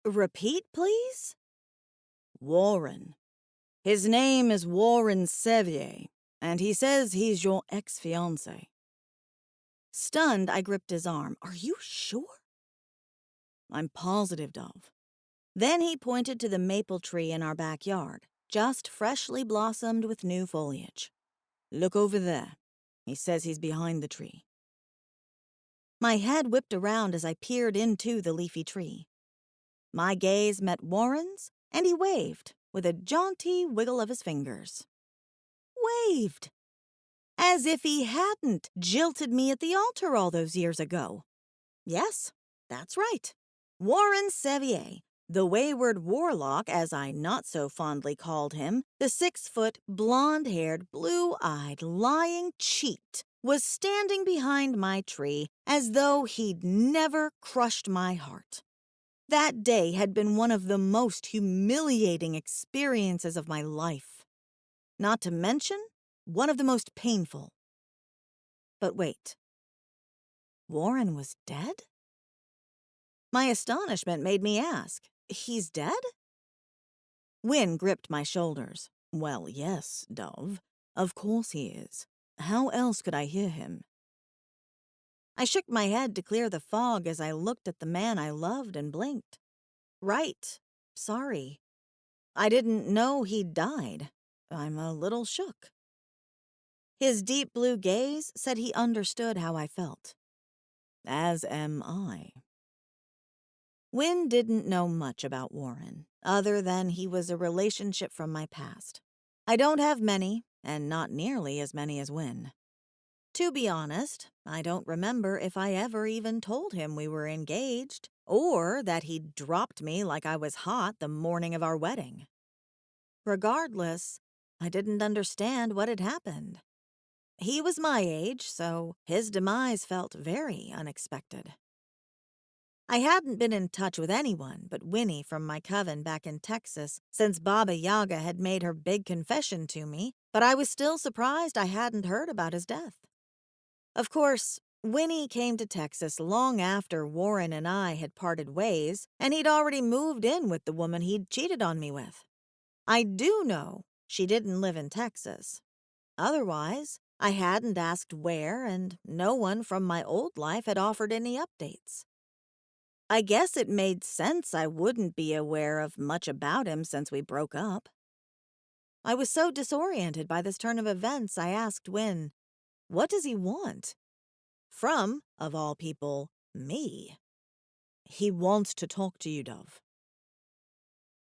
Repeat, please? Warren. His name is Warren Sevier, and he says he's your ex-fiancé. Stunned, I gripped his arm. Are you sure? I'm positive, Dove. Then he pointed to the maple tree in our backyard, just freshly blossomed with new foliage. Look over there. He says he's behind the tree. My head whipped around as I peered into the leafy tree. My gaze met Warren's, and he waved with a jaunty wiggle of his fingers. Waved! As if he hadn't jilted me at the altar all those years ago. Yes, that's right. Warren Sevier, the wayward warlock, as I not so fondly called him, the 6-foot, blonde-haired, blue-eyed, lying cheat, was standing behind my tree as though he'd never crushed my heart. That day had been one of the most humiliating experiences of my life. Not to mention, one of the most painful. But wait. Warren was dead? My astonishment made me ask, he's dead? Wynne gripped my shoulders. Well, yes, Dove. Of course he is. How else could I hear him? I shook my head to clear the fog as I looked at the man I loved and blinked. Right. Sorry. I didn't know he'd died. I'm a little shook. His deep blue gaze said he understood how I felt. As am I. Wynne didn't know much about Warren, other than he was a relationship from my past. I don't have many, and not nearly as many as Wynne. To be honest, I don't remember if I ever even told him we were engaged, or that he'd dropped me like I was hot the morning of our wedding. Regardless, I didn't understand what had happened. He was my age, so his demise felt very unexpected. I hadn't been in touch with anyone but Winnie from my coven back in Texas since Baba Yaga had made her big confession to me, but I was still surprised I hadn't heard about his death. Of course, Winnie came to Texas long after Warren and I had parted ways, and he'd already moved in with the woman he'd cheated on me with. I do know she didn't live in Texas. Otherwise, I hadn't asked where, and no one from my old life had offered any updates. I guess it made sense I wouldn't be aware of much about him since we broke up. I was so disoriented by this turn of events, I asked Wynne, what does he want? From, of all people, me. He wants to talk to you, Dove.